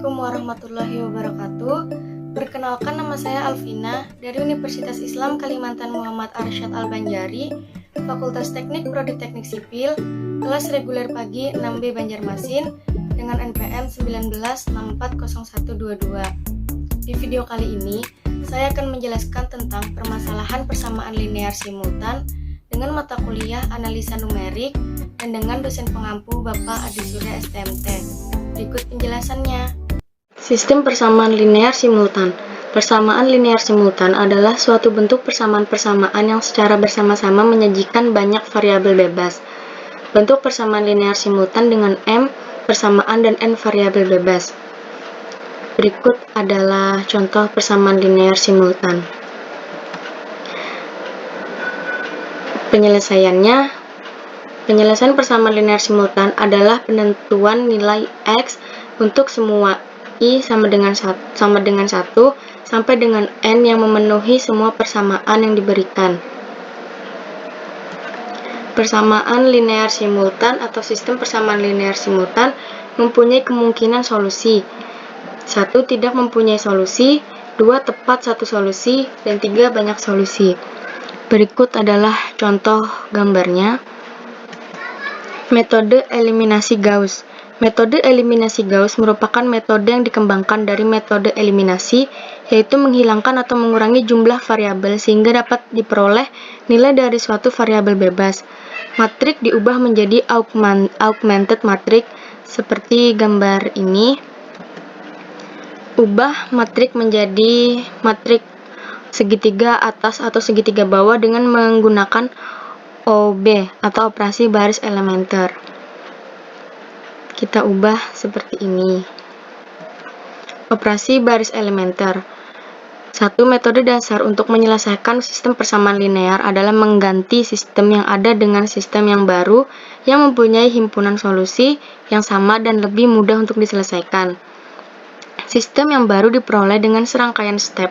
Assalamualaikum warahmatullahi wabarakatuh. Perkenalkan, nama saya Alvina dari Universitas Islam Kalimantan Muhammad Arsyad Al-Banjari, Fakultas Teknik Prodi Teknik Sipil, kelas reguler pagi 6B Banjarmasin dengan NPM 19640122. Di video kali ini, saya akan menjelaskan tentang permasalahan persamaan linear simultan dengan mata kuliah analisa numerik dan dengan dosen pengampu Bapak Adi Surya STMT. Berikut penjelasannya. Sistem persamaan linear simultan. Persamaan linear simultan adalah suatu bentuk persamaan-persamaan yang secara bersama-sama menyajikan banyak variabel bebas. Bentuk persamaan linear simultan dengan M persamaan dan N variabel bebas. Berikut adalah contoh persamaan linear simultan. Penyelesaian persamaan linear simultan adalah penentuan nilai X untuk semua I sama dengan 1 sampai dengan N yang memenuhi semua persamaan yang diberikan. Persamaan linear simultan atau sistem persamaan linear simultan mempunyai kemungkinan solusi. 1. Tidak mempunyai solusi, 2. Tepat satu solusi, dan 3. Banyak solusi. Berikut adalah contoh gambarnya. Metode eliminasi Gauss. Metode eliminasi Gauss merupakan metode yang dikembangkan dari metode eliminasi, yaitu menghilangkan atau mengurangi jumlah variabel sehingga dapat diperoleh nilai dari suatu variabel bebas. Matrik diubah menjadi augmented matrix seperti gambar ini. Ubah matrik menjadi matrik segitiga atas atau segitiga bawah dengan menggunakan OB atau operasi baris elementer. Kita ubah seperti ini. Operasi baris elementer. Satu metode dasar untuk menyelesaikan sistem persamaan linear adalah mengganti sistem yang ada dengan sistem yang baru yang mempunyai himpunan solusi yang sama dan lebih mudah untuk diselesaikan. Sistem yang baru diperoleh dengan serangkaian step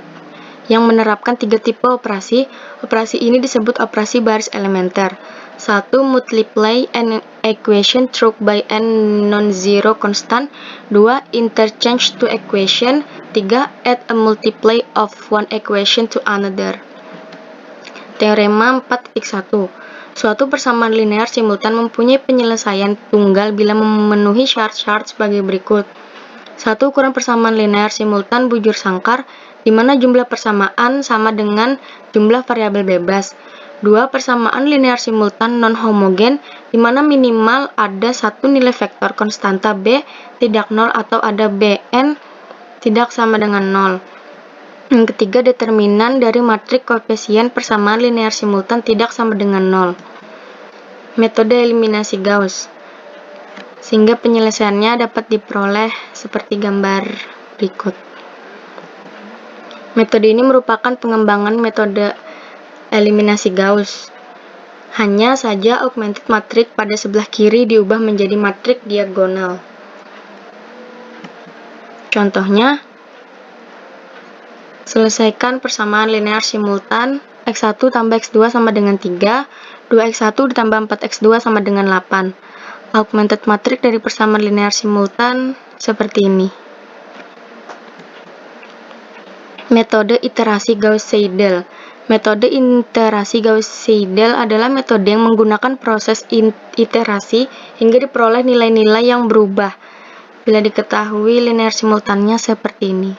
yang menerapkan 3 tipe operasi. Operasi ini disebut operasi baris elementer. 1. Multiply an equation through by n non-zero constant. 2. Interchange two equation. 3. Add a multiply of one equation to another. Teorema 4.1. Suatu persamaan linear simultan mempunyai penyelesaian tunggal bila memenuhi syarat-syarat sebagai berikut. 1. Ukuran persamaan linear simultan bujur sangkar, di mana jumlah persamaan sama dengan jumlah variabel bebas. 2. Persamaan linear simultan non-homogen, di mana minimal ada satu nilai vektor konstanta B tidak 0 atau ada Bn tidak sama dengan 0. Yang ketiga, determinan dari matrik koefisien persamaan linear simultan tidak sama dengan 0. Metode eliminasi Gauss, sehingga penyelesaiannya dapat diperoleh seperti gambar berikut. Metode ini merupakan pengembangan metode eliminasi Gauss. Hanya saja augmented matrix pada sebelah kiri diubah menjadi matriks diagonal. Contohnya, selesaikan persamaan linear simultan X1 tambah X2 sama dengan 3, 2X1 ditambah 4X2 sama dengan 8. Augmented matrix dari persamaan linear simultan seperti ini. Metode iterasi Gauss-Seidel. Metode iterasi Gauss-Seidel adalah metode yang menggunakan proses iterasi hingga diperoleh nilai-nilai yang berubah bila diketahui linear simultannya seperti ini.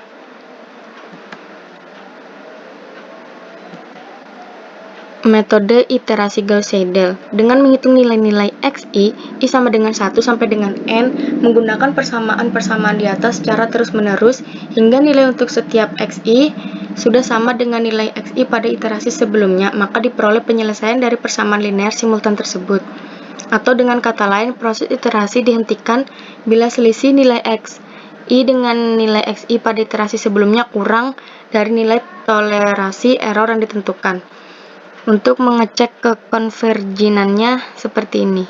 Metode iterasi Gauss-Seidel dengan menghitung nilai-nilai xi, i sama dengan 1 sampai dengan n, menggunakan persamaan-persamaan di atas secara terus-menerus hingga nilai untuk setiap xi sudah sama dengan nilai xi pada iterasi sebelumnya, maka diperoleh penyelesaian dari persamaan linear simultan tersebut. Atau dengan kata lain, proses iterasi dihentikan bila selisih nilai xi dengan nilai xi pada iterasi sebelumnya kurang dari nilai toleransi error yang ditentukan. Untuk mengecek kekonvergenannya seperti ini.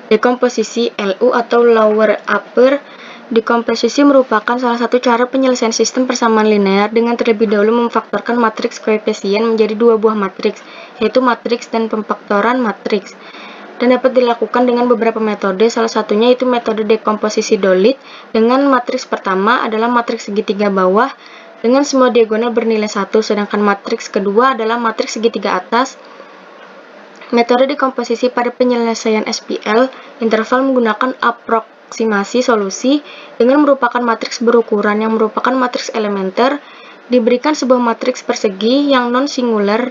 Dekomposisi LU atau lower upper. Dekomposisi merupakan salah satu cara penyelesaian sistem persamaan linear dengan terlebih dahulu memfaktorkan matriks koefisien menjadi 2 buah matriks, yaitu matriks dan pemfaktoran matriks. dan dapat dilakukan dengan beberapa metode, salah satunya itu metode dekomposisi Dolit dengan matriks pertama adalah matriks segitiga bawah dengan semua diagonal bernilai 1, sedangkan matriks kedua adalah matriks segitiga atas. Metode dekomposisi pada penyelesaian SPL interval menggunakan aproksimasi solusi dengan merupakan matriks berukuran yang merupakan matriks elementer, diberikan sebuah matriks persegi yang non-singular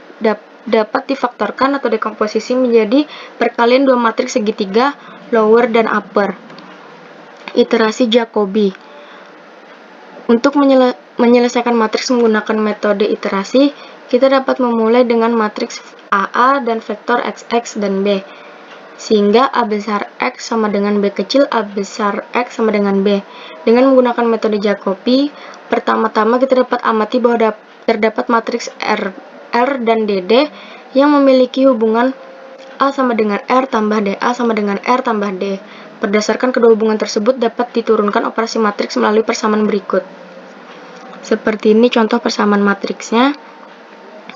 dapat difaktorkan atau dekomposisi menjadi perkalian dua matriks segitiga lower dan upper. Iterasi Jacobi. Untuk menyelesaikan matriks menggunakan metode iterasi, kita dapat memulai dengan matriks AA dan vektor XX dan B, sehingga A besar X sama dengan B kecil A besar X sama dengan B. Dengan menggunakan metode Jacobi, pertama-tama kita dapat amati bahwa terdapat matriks R dan DD yang memiliki hubungan A sama dengan R tambah DA sama dengan R tambah D. Berdasarkan kedua hubungan tersebut dapat diturunkan operasi matriks melalui persamaan berikut. Seperti ini contoh persamaan matriksnya.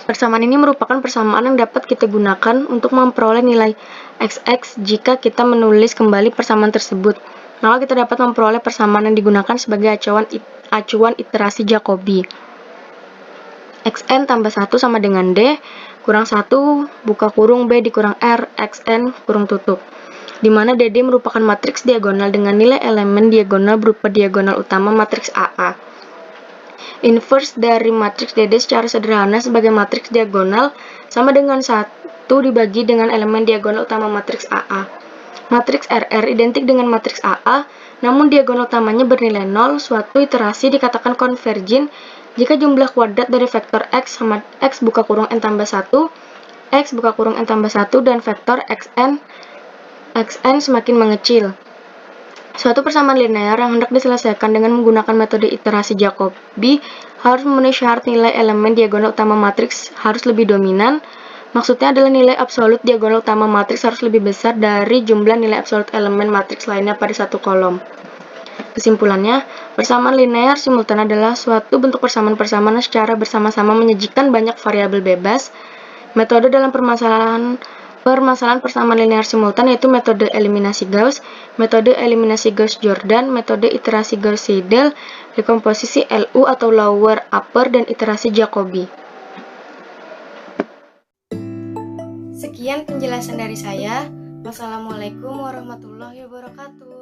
Persamaan ini merupakan persamaan yang dapat kita gunakan untuk memperoleh nilai XX jika kita menulis kembali persamaan tersebut. Maka kita dapat memperoleh persamaan yang digunakan sebagai acuan iterasi Jacobi. Xn tambah 1 sama dengan D kurang 1 buka kurung B dikurang R Xn kurung tutup, di mana DD merupakan matriks diagonal dengan nilai elemen diagonal berupa diagonal utama matriks AA. Inverse dari matriks DD secara sederhana sebagai matriks diagonal sama dengan 1 dibagi dengan elemen diagonal utama matriks AA. Matriks RR identik dengan matriks AA, namun diagonal utamanya bernilai 0. Suatu iterasi dikatakan konvergen jika jumlah kuadrat dari vektor X sama X buka kurung N tambah 1, X buka kurung N tambah 1, dan vektor Xn semakin mengecil. Suatu persamaan linear yang hendak diselesaikan dengan menggunakan metode iterasi Jacobi harus memenuhi syarat nilai elemen diagonal utama matriks harus lebih dominan. Maksudnya adalah nilai absolut diagonal utama matriks harus lebih besar dari jumlah nilai absolut elemen matriks lainnya pada satu kolom. Kesimpulannya, persamaan linear simultan adalah suatu bentuk persamaan-persamaan secara bersama-sama menyajikan banyak variabel bebas. Metode dalam permasalahan persamaan linear simultan yaitu metode eliminasi Gauss, metode eliminasi Gauss-Jordan, metode iterasi Gauss-Seidel, dekomposisi LU atau lower upper, dan iterasi Jacobi. Sekian penjelasan dari saya. Wassalamualaikum warahmatullahi wabarakatuh.